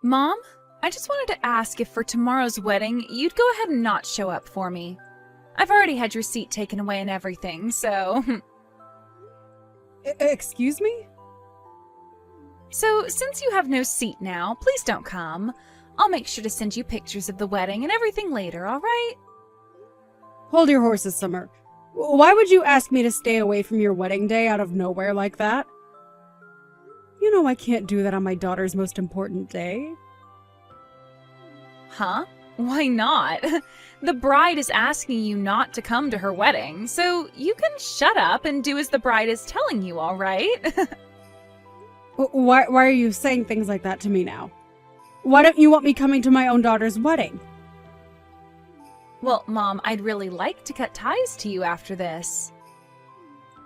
Mom, I just wanted to ask if for tomorrow's wedding, you'd go ahead and not show up for me. I've already had your seat taken away and everything, so... Excuse me? So, since you have no seat now, please don't come. I'll make sure to send you pictures of the wedding and everything later, alright? Hold your horses, Summer. Why would you ask me to stay away from your wedding day out of nowhere like that? You know I can't do that on my daughter's most important day. Huh? Why not? The bride is asking you not to come to her wedding, so you can shut up and do as the bride is telling you, alright? Why are you saying things like that to me now? Why don't you want me coming to my own daughter's wedding? Well, Mom, I'd really like to cut ties to you after this.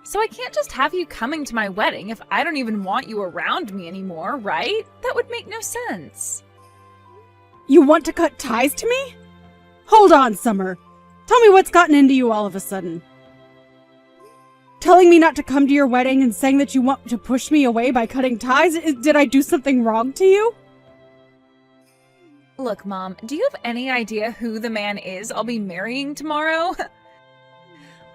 So I can't just have you coming to my wedding if I don't even want you around me anymore, right? That would make no sense. You want to cut ties to me? Hold on, Summer. Tell me what's gotten into you all of a sudden. Telling me not to come to your wedding and saying that you want to push me away by cutting ties? Did I do something wrong to you? Look, Mom, do you have any idea who the man is I'll be marrying tomorrow?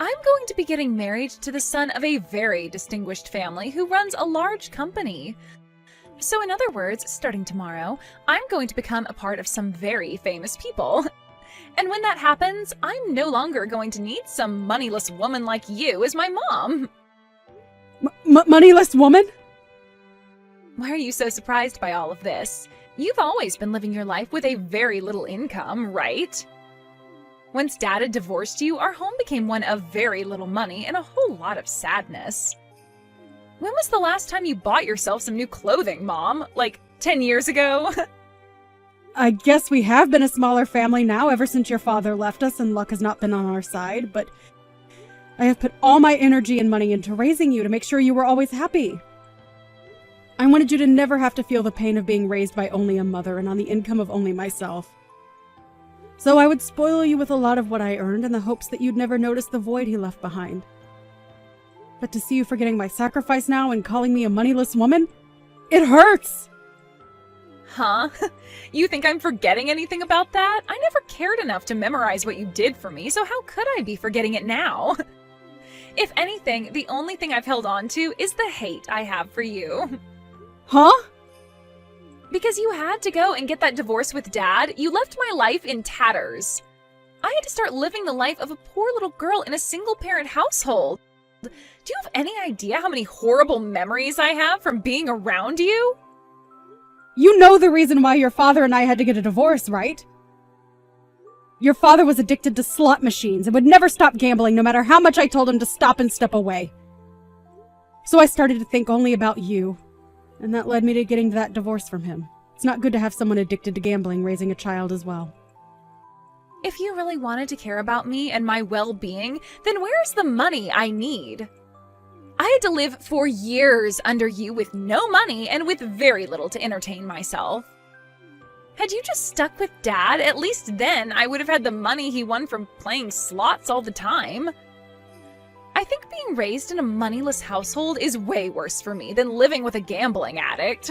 I'm going to be getting married to the son of a very distinguished family who runs a large company. So in other words, starting tomorrow, I'm going to become a part of some very famous people. And when that happens, I'm no longer going to need some moneyless woman like you as my mom. Moneyless woman? Why are you so surprised by all of this? You've always been living your life with a very little income, right? Once Dad had divorced you, our home became one of very little money and a whole lot of sadness. When was the last time you bought yourself some new clothing, Mom? Like 10 years ago? I guess we have been a smaller family now ever since your father left us and luck has not been on our side, but I have put all my energy and money into raising you to make sure you were always happy. I wanted you to never have to feel the pain of being raised by only a mother and on the income of only myself. So I would spoil you with a lot of what I earned in the hopes that you'd never notice the void he left behind. But to see you forgetting my sacrifice now and calling me a moneyless woman, it hurts! Huh? You think I'm forgetting anything about that? I never cared enough to memorize what you did for me, so how could I be forgetting it now? If anything, the only thing I've held on to is the hate I have for you. Huh? Because you had to go and get that divorce with Dad, you left my life in tatters. I had to start living the life of a poor little girl in a single-parent household. Do you have any idea how many horrible memories I have from being around you? You know the reason why your father and I had to get a divorce, right? Your father was addicted to slot machines and would never stop gambling no matter how much I told him to stop and step away. So I started to think only about you. And that led me to getting that divorce from him. It's not good to have someone addicted to gambling raising a child as well. If you really wanted to care about me and my well-being, then where's the money I need? I had to live for years under you with no money and with very little to entertain myself. Had you just stuck with Dad, at least then I would have had the money he won from playing slots all the time. I think being raised in a moneyless household is way worse for me than living with a gambling addict.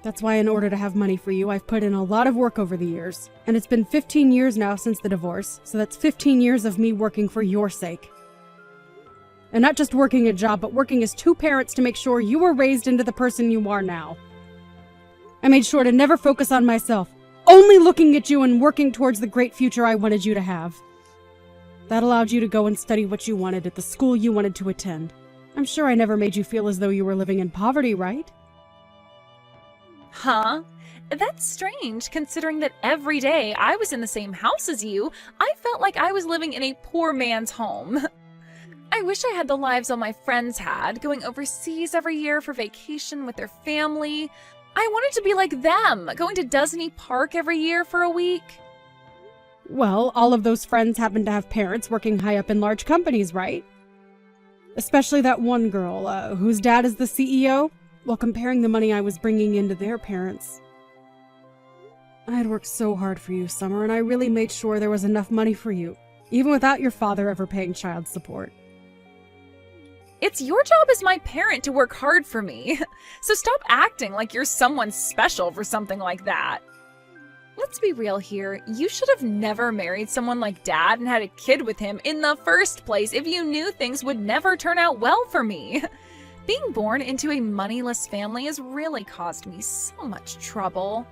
That's why in order to have money for you, I've put in a lot of work over the years. And it's been 15 years now since the divorce, so that's 15 years of me working for your sake. And not just working a job, but working as two parents to make sure you were raised into the person you are now. I made sure to never focus on myself, only looking at you and working towards the great future I wanted you to have. That allowed you to go and study what you wanted at the school you wanted to attend. I'm sure I never made you feel as though you were living in poverty, right? Huh? That's strange, considering that every day I was in the same house as you, I felt like I was living in a poor man's home. I wish I had the lives all my friends had, going overseas every year for vacation with their family. I wanted to be like them, going to Disney Park every year for a week. Well, all of those friends happen to have parents working high up in large companies, right? Especially that one girl, whose dad is the CEO, while comparing the money I was bringing in to their parents. I had worked so hard for you, Summer, and I really made sure there was enough money for you, even without your father ever paying child support. It's your job as my parent to work hard for me. So stop acting like you're someone special for something like that. Let's be real here. You should have never married someone like Dad and had a kid with him in the first place if you knew things would never turn out well for me. Being born into a moneyless family has really caused me so much trouble.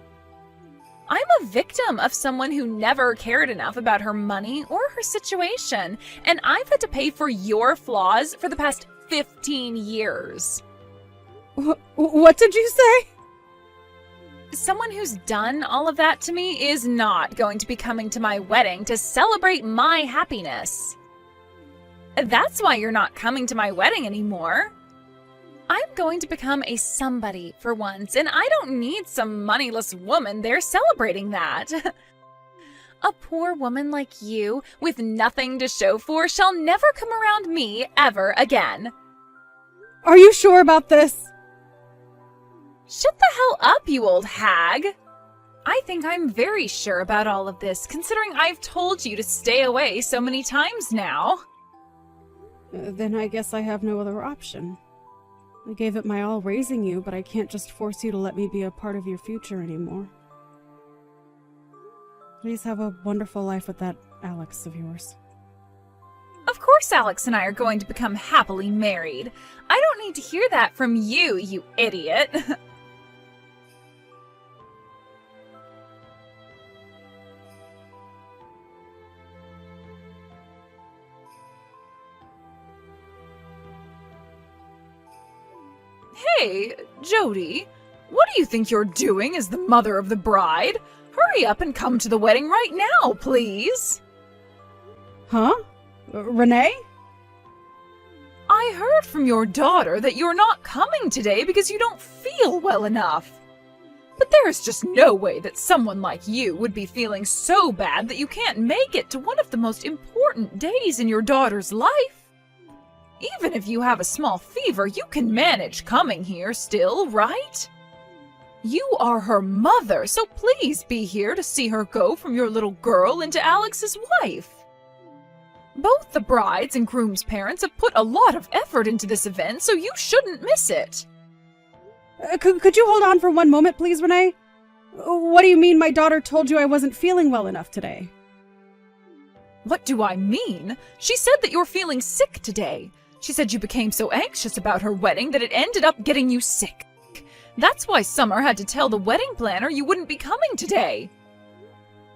I'm a victim of someone who never cared enough about her money or her situation, and I've had to pay for your flaws for the past 15 years. What did you say? Someone who's done all of that to me is not going to be coming to my wedding to celebrate my happiness. That's why you're not coming to my wedding anymore. I'm going to become a somebody for once, and I don't need some moneyless woman there celebrating that. A poor woman like you, with nothing to show for, shall never come around me ever again. Are you sure about this? Shut the hell up, you old hag! I think I'm very sure about all of this, considering I've told you to stay away so many times now. Then I guess I have no other option. I gave it my all raising you, but I can't just force you to let me be a part of your future anymore. Please have a wonderful life with that Alex of yours. Of course Alex and I are going to become happily married. I don't need to hear that from you, you idiot. Hey, Jody, what do you think you're doing as the mother of the bride? Hurry up and come to the wedding right now, please. Huh? Renee? I heard from your daughter that you're not coming today because you don't feel well enough. But there's just no way that someone like you would be feeling so bad that you can't make it to one of the most important days in your daughter's life. Even if you have a small fever, you can manage coming here still, right? You are her mother, so please be here to see her go from your little girl into Alex's wife. Both the bride's and groom's parents have put a lot of effort into this event, so you shouldn't miss it. Could you hold on for one moment, please, Renee? What do you mean my daughter told you I wasn't feeling well enough today? What do I mean? She said that you're feeling sick today. She said you became so anxious about her wedding that it ended up getting you sick. That's why Summer had to tell the wedding planner you wouldn't be coming today.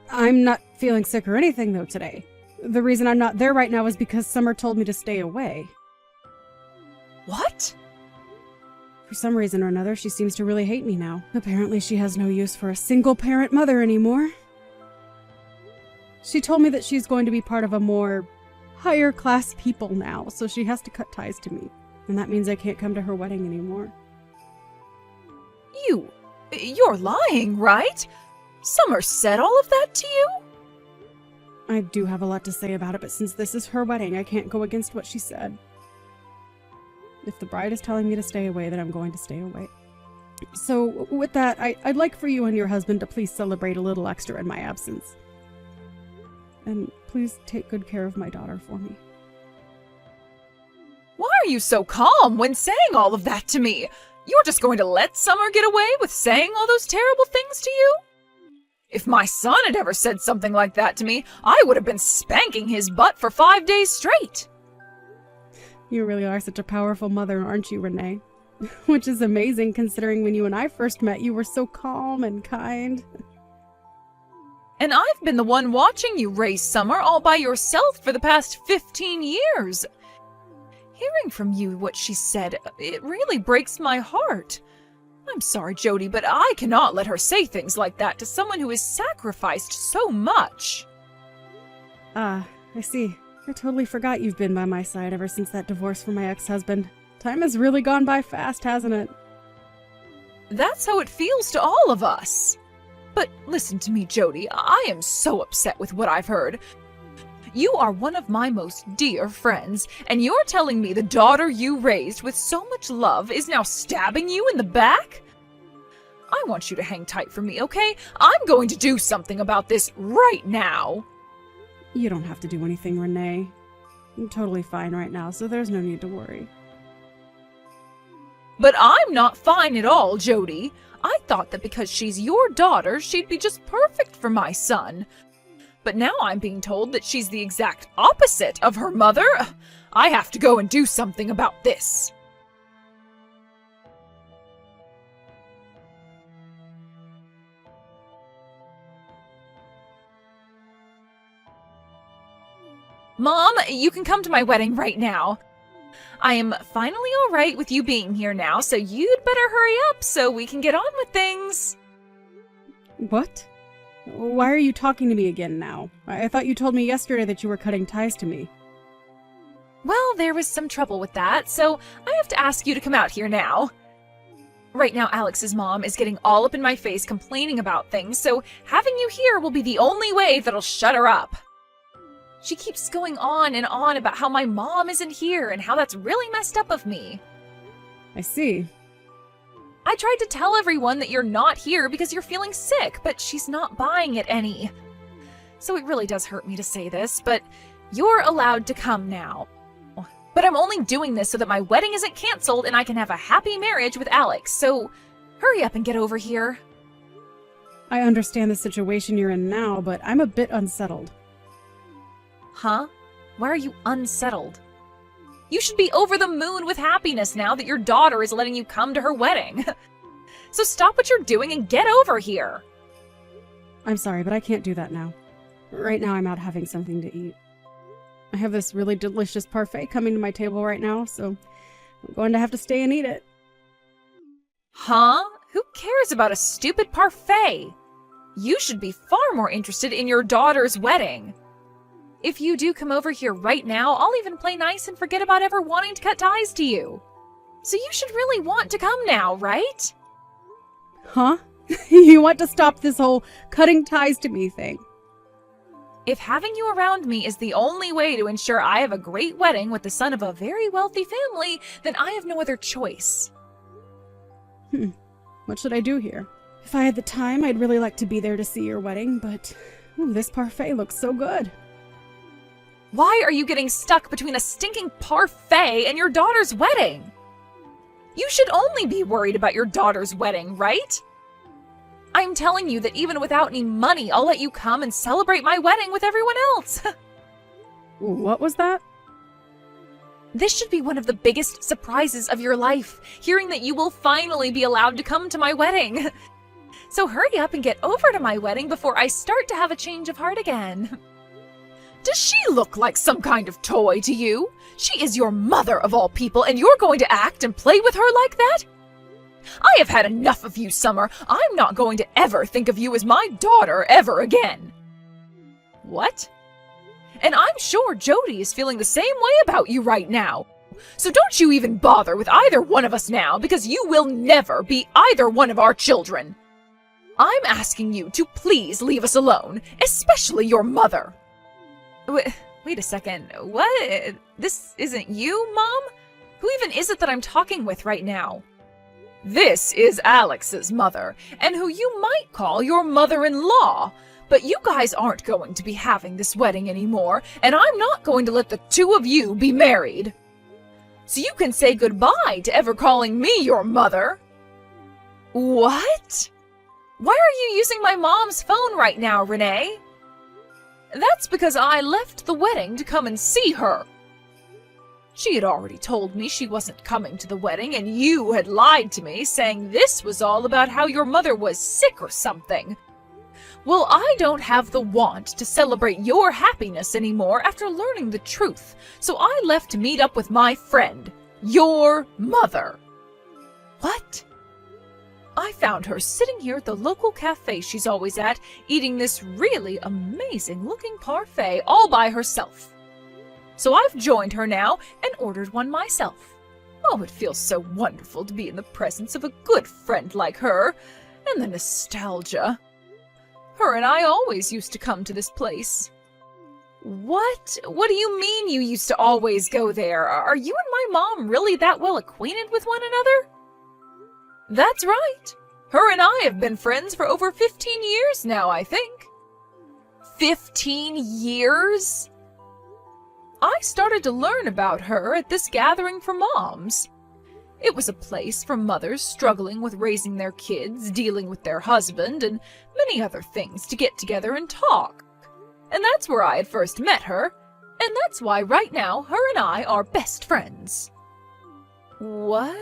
I'm not feeling sick or anything, though, today. The reason I'm not there right now is because Summer told me to stay away. What? For some reason or another, she seems to really hate me now. Apparently she has no use for a single-parent mother anymore. She told me that she's going to be part of a more higher-class people now, so she has to cut ties to me. And that means I can't come to her wedding anymore. You're lying, right? Summer said all of that to you? I do have a lot to say about it, but since this is her wedding, I can't go against what she said. If the bride is telling me to stay away, then I'm going to stay away. So, with that, I'd like for you and your husband to please celebrate a little extra in my absence. And please take good care of my daughter for me. Why are you so calm when saying all of that to me? You're just going to let Summer get away with saying all those terrible things to you? If my son had ever said something like that to me, I would have been spanking his butt for 5 days straight. You really are such a powerful mother, aren't you, Renee? Which is amazing considering when you and I first met, you were so calm and kind. And I've been the one watching you raise Summer all by yourself for the past 15 years. Hearing from you what she said, it really breaks my heart. I'm sorry, Jody, but I cannot let her say things like that to someone who has sacrificed so much. Ah, I see. I totally forgot you've been by my side ever since that divorce from my ex-husband. Time has really gone by fast, hasn't it? That's how it feels to all of us. But listen to me, Jody. I am so upset with what I've heard. You are one of my most dear friends, and you're telling me the daughter you raised with so much love is now stabbing you in the back? I want you to hang tight for me, okay? I'm going to do something about this right now. You don't have to do anything, Renee. I'm totally fine right now, so there's no need to worry. But I'm not fine at all, Jody. I thought that because she's your daughter, she'd be just perfect for my son. But now I'm being told that she's the exact opposite of her mother. I have to go and do something about this. Mom, you can come to my wedding right now. I am finally all right with you being here now, so you'd better hurry up so we can get on with things. What? Why are you talking to me again now? I thought you told me yesterday that you were cutting ties to me. Well, there was some trouble with that, so I have to ask you to come out here now. Right now, Alex's mom is getting all up in my face complaining about things, so having you here will be the only way that'll shut her up. She keeps going on and on about how my mom isn't here and how that's really messed up of me. I see. I tried to tell everyone that you're not here because you're feeling sick, but she's not buying it any. So it really does hurt me to say this, but you're allowed to come now. But I'm only doing this so that my wedding isn't canceled and I can have a happy marriage with Alex, so hurry up and get over here. I understand the situation you're in now, but I'm a bit unsettled. Huh? Why are you unsettled? You should be over the moon with happiness now that your daughter is letting you come to her wedding. So stop what you're doing and get over here. I'm sorry, but I can't do that now. Right now I'm out having something to eat. I have this really delicious parfait coming to my table right now, so I'm going to have to stay and eat it. Huh? Who cares about a stupid parfait? You should be far more interested in your daughter's wedding. If you do come over here right now, I'll even play nice and forget about ever wanting to cut ties to you. So you should really want to come now, right? Huh? You want to stop this whole cutting ties to me thing? If having you around me is the only way to ensure I have a great wedding with the son of a very wealthy family, then I have no other choice. What should I do here? If I had the time, I'd really like to be there to see your wedding, but this parfait looks so good. Why are you getting stuck between a stinking parfait and your daughter's wedding? You should only be worried about your daughter's wedding, right? I'm telling you that even without any money, I'll let you come and celebrate my wedding with everyone else. What was that? This should be one of the biggest surprises of your life, hearing that you will finally be allowed to come to my wedding. So hurry up and get over to my wedding before I start to have a change of heart again. Does she look like some kind of toy to you? She is your mother of all people, and you're going to act and play with her like that? I have had enough of you, Summer. I'm not going to ever think of you as my daughter ever again. What? And I'm sure Jody is feeling the same way about you right now. So don't you even bother with either one of us now, because you will never be either one of our children. I'm asking you to please leave us alone, especially your mother. Wait a second. What? This isn't you, Mom? Who even is it that I'm talking with right now? This is Alex's mother, and who you might call your mother-in-law. But you guys aren't going to be having this wedding anymore, and I'm not going to let the two of you be married. So you can say goodbye to ever calling me your mother. What? Why are you using my mom's phone right now, Renee? That's because I left the wedding to come and see her. She had already told me she wasn't coming to the wedding, and you had lied to me, saying this was all about how your mother was sick or something. Well, I don't have the want to celebrate your happiness anymore after learning the truth, so I left to meet up with my friend, your mother. What? I found her sitting here at the local cafe she's always at, eating this really amazing-looking parfait all by herself. So I've joined her now and ordered one myself. Oh, it feels so wonderful to be in the presence of a good friend like her, and the nostalgia. Her and I always used to come to this place. What? What do you mean you used to always go there? Are you and my mom really that well acquainted with one another? That's right. Her and I have been friends for over 15 years now, I think. 15 years? I started to learn about her at this gathering for moms. It was a place for mothers struggling with raising their kids, dealing with their husband, and many other things to get together and talk. And that's where I had first met her, and that's why right now her and I are best friends. What?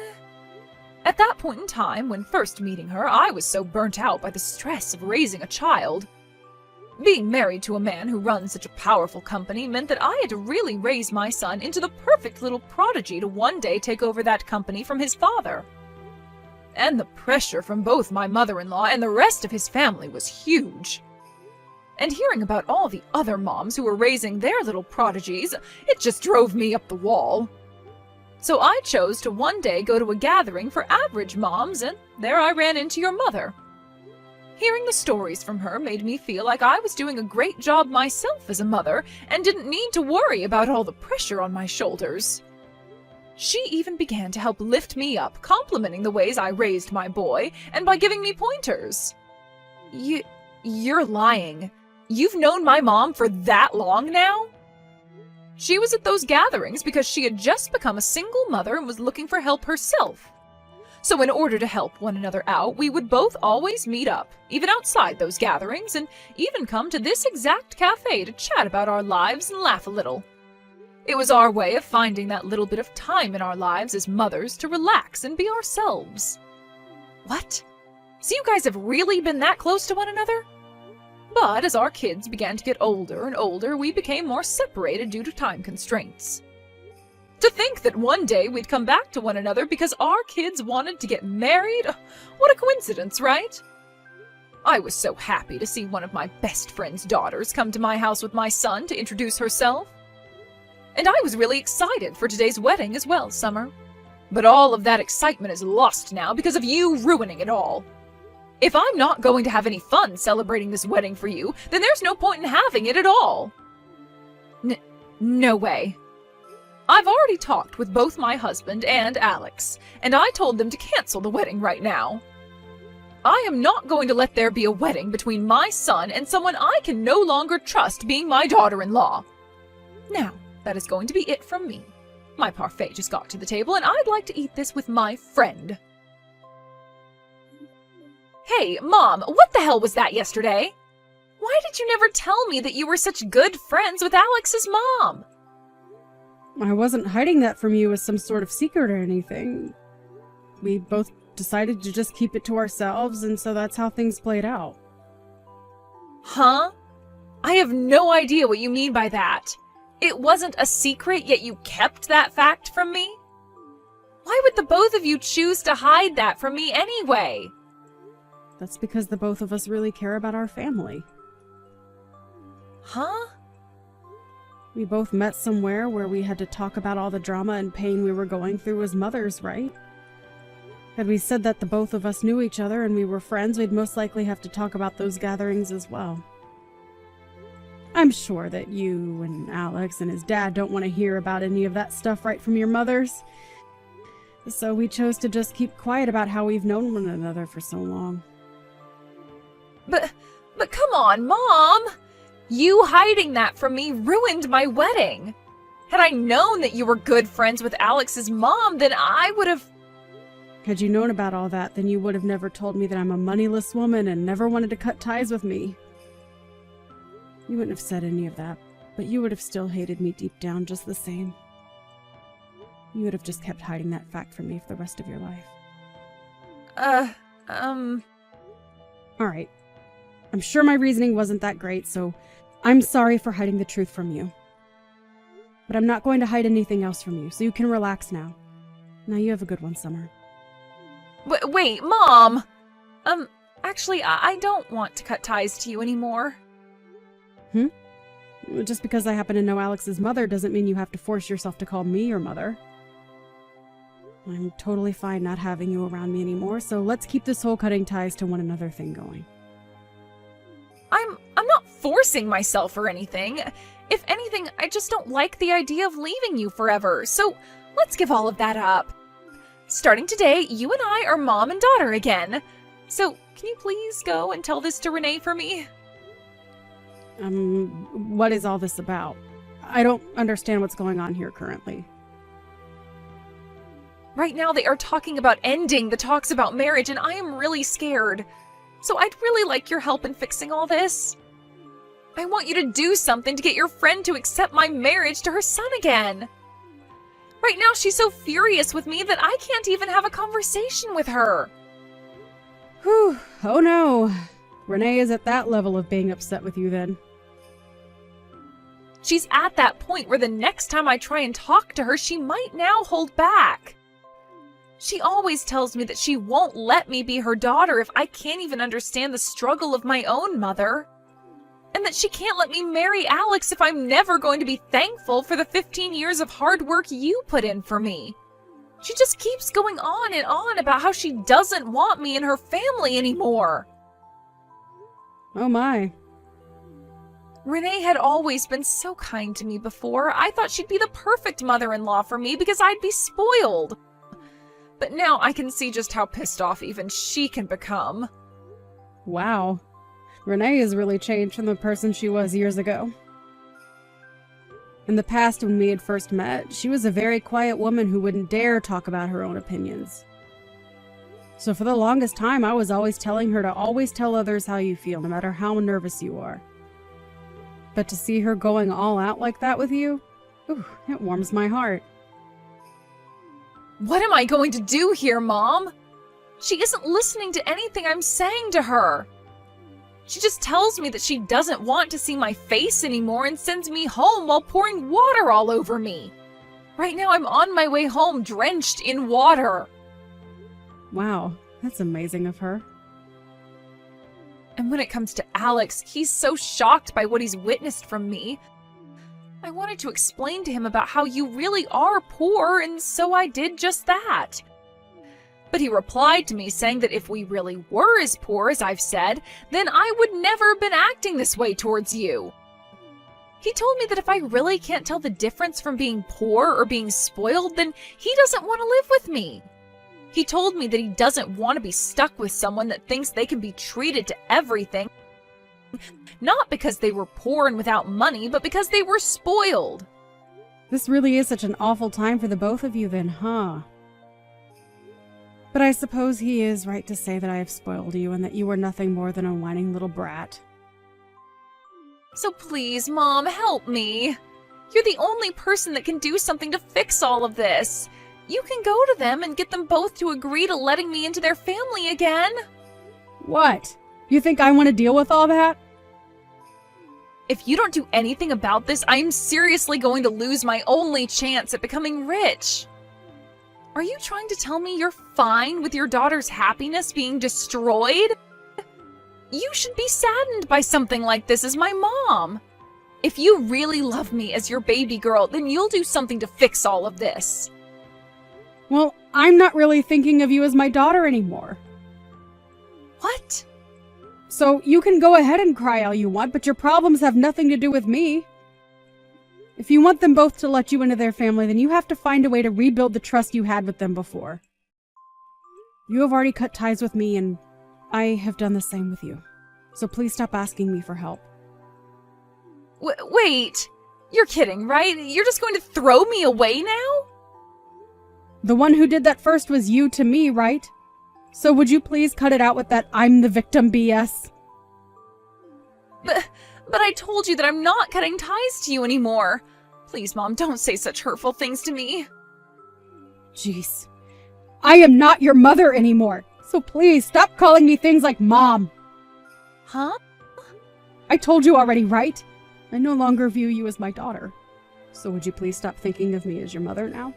At that point in time, when first meeting her, I was so burnt out by the stress of raising a child. Being married to a man who runs such a powerful company meant that I had to really raise my son into the perfect little prodigy to one day take over that company from his father. And the pressure from both my mother-in-law and the rest of his family was huge. And hearing about all the other moms who were raising their little prodigies, it just drove me up the wall. So I chose to one day go to a gathering for average moms, and there I ran into your mother. Hearing the stories from her made me feel like I was doing a great job myself as a mother and didn't need to worry about all the pressure on my shoulders. She even began to help lift me up, complimenting the ways I raised my boy and by giving me pointers. You're lying. You've known my mom for that long now? She was at those gatherings because she had just become a single mother and was looking for help herself. So in order to help one another out, we would both always meet up, even outside those gatherings, and even come to this exact cafe to chat about our lives and laugh a little. It was our way of finding that little bit of time in our lives as mothers to relax and be ourselves. What? So you guys have really been that close to one another? But as our kids began to get older and older, we became more separated due to time constraints. To think that one day we'd come back to one another because our kids wanted to get married? What a coincidence, right? I was so happy to see one of my best friend's daughters come to my house with my son to introduce herself. And I was really excited for today's wedding as well, Summer. But all of that excitement is lost now because of you ruining it all. If I'm not going to have any fun celebrating this wedding for you, then there's no point in having it at all. No way. I've already talked with both my husband and Alex, and I told them to cancel the wedding right now. I am not going to let there be a wedding between my son and someone I can no longer trust being my daughter-in-law. Now, that is going to be it from me. My parfait just got to the table, and I'd like to eat this with my friend. Hey, Mom, what the hell was that yesterday? Why did you never tell me that you were such good friends with Alex's mom? I wasn't hiding that from you as some sort of secret or anything. We both decided to just keep it to ourselves, and so that's how things played out. Huh? I have no idea what you mean by that. It wasn't a secret, yet you kept that fact from me? Why would the both of you choose to hide that from me anyway? That's because the both of us really care about our family. Huh? We both met somewhere where we had to talk about all the drama and pain we were going through as mothers, right? Had we said that the both of us knew each other and we were friends, we'd most likely have to talk about those gatherings as well. I'm sure that you and Alex and his dad don't want to hear about any of that stuff right from your mothers. So we chose to just keep quiet about how we've known one another for so long. But come on, Mom! You hiding that from me ruined my wedding. Had I known that you were good friends with Alex's mom, then I would have... Had you known about all that, then you would have never told me that I'm a moneyless woman and never wanted to cut ties with me. You wouldn't have said any of that, but you would have still hated me deep down just the same. You would have just kept hiding that fact from me for the rest of your life. Alright. I'm sure my reasoning wasn't that great, so I'm sorry for hiding the truth from you. But I'm not going to hide anything else from you, so you can relax now. Now you have a good one, Summer. Wait, Mom! Actually, I don't want to cut ties to you anymore. Just because I happen to know Alex's mother doesn't mean you have to force yourself to call me your mother. I'm totally fine not having you around me anymore, so let's keep this whole cutting ties to one another thing going. I'm not forcing myself or anything. If anything, I just don't like the idea of leaving you forever, so let's give all of that up. Starting today, you and I are mom and daughter again. So, can you please go and tell this to Renee for me? What is all this about? I don't understand what's going on here currently. Right now they are talking about ending the talks about marriage, and I am really scared. So I'd really like your help in fixing all this. I want you to do something to get your friend to accept my marriage to her son again. Right now she's so furious with me that I can't even have a conversation with her. Whew, oh no. Renee is at that level of being upset with you then. She's at that point where the next time I try and talk to her, she might now hold back. She always tells me that she won't let me be her daughter if I can't even understand the struggle of my own mother. And that she can't let me marry Alex if I'm never going to be thankful for the 15 years of hard work you put in for me. She just keeps going on and on about how she doesn't want me in her family anymore. Oh my. Renee had always been so kind to me before. I thought she'd be the perfect mother-in-law for me because I'd be spoiled. But now I can see just how pissed off even she can become. Wow. Renee has really changed from the person she was years ago. In the past, when we had first met, she was a very quiet woman who wouldn't dare talk about her own opinions. So for the longest time, I was always telling her to always tell others how you feel, no matter how nervous you are. But to see her going all out like that with you, it warms my heart. What am I going to do here, Mom? She isn't listening to anything I'm saying to her. She just tells me that she doesn't want to see my face anymore and sends me home while pouring water all over me. Right now I'm on my way home drenched in water. Wow, that's amazing of her. And when it comes to Alex, he's so shocked by what he's witnessed from me. I wanted to explain to him about how you really are poor, and so I did just that. But he replied to me saying that if we really were as poor as I've said, then I would never have been acting this way towards you. He told me that if I really can't tell the difference from being poor or being spoiled, then he doesn't want to live with me. He told me that he doesn't want to be stuck with someone that thinks they can be treated to everything, not because they were poor and without money, but because they were spoiled. This really is such an awful time for the both of you then, huh? But I suppose he is right to say that I have spoiled you and that you were nothing more than a whining little brat. So please, Mom, help me. You're the only person that can do something to fix all of this. You can go to them and get them both to agree to letting me into their family again. What? You think I want to deal with all that? If you don't do anything about this, I'm seriously going to lose my only chance at becoming rich. Are you trying to tell me you're fine with your daughter's happiness being destroyed? You should be saddened by something like this as my mom. If you really love me as your baby girl, then you'll do something to fix all of this. Well, I'm not really thinking of you as my daughter anymore. What? So you can go ahead and cry all you want, but your problems have nothing to do with me. If you want them both to let you into their family, then you have to find a way to rebuild the trust you had with them before. You have already cut ties with me, and I have done the same with you. So please stop asking me for help. Wait, you're kidding, right? You're just going to throw me away now? The one who did that first was you to me, right? So would you please cut it out with that I'm the victim BS? But I told you that I'm not cutting ties to you anymore. Please, Mom, don't say such hurtful things to me. Jeez. I am not your mother anymore, so please stop calling me things like Mom. Huh? I told you already, right? I no longer view you as my daughter. So would you please stop thinking of me as your mother now?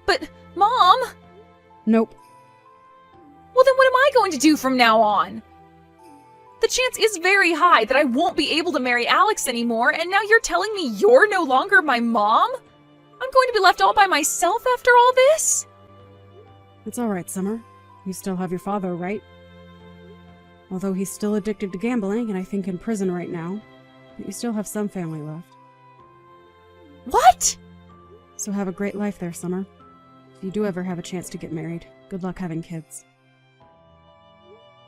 But, Mom! Nope. Well, then what am I going to do from now on? The chance is very high that I won't be able to marry Alex anymore, and now you're telling me you're no longer my mom? I'm going to be left all by myself after all this? It's alright, Summer. You still have your father, right? Although he's still addicted to gambling, and I think in prison right now. But you still have some family left. What? So have a great life there, Summer. If you do ever have a chance to get married, good luck having kids.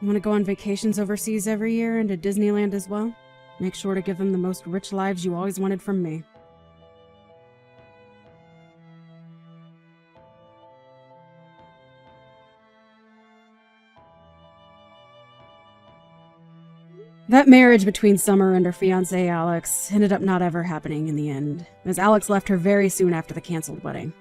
You want to go on vacations overseas every year and to Disneyland as well? Make sure to give them the most rich lives you always wanted from me. That marriage between Summer and her fiancé Alex ended up not ever happening in the end, as Alex left her very soon after the canceled wedding.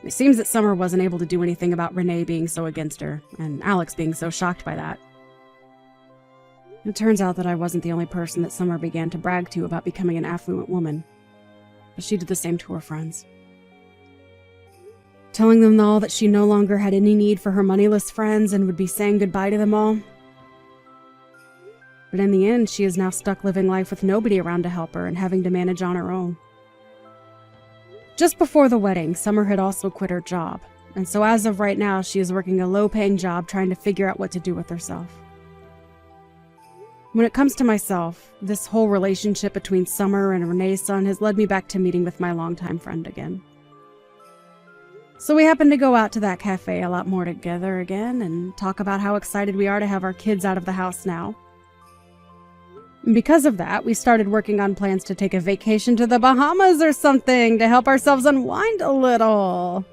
It seems that Summer wasn't able to do anything about Renee being so against her, and Alex being so shocked by that. It turns out that I wasn't the only person that Summer began to brag to about becoming an affluent woman, but she did the same to her friends. Telling them all that she no longer had any need for her moneyless friends and would be saying goodbye to them all. But in the end, she is now stuck living life with nobody around to help her and having to manage on her own. Just before the wedding, Summer had also quit her job, and so as of right now, she is working a low-paying job trying to figure out what to do with herself. When it comes to myself, this whole relationship between Summer and Renee's son has led me back to meeting with my longtime friend again. So we happened to go out to that cafe a lot more together again and talk about how excited we are to have our kids out of the house now. And because of that, we started working on plans to take a vacation to the Bahamas or something to help ourselves unwind a little.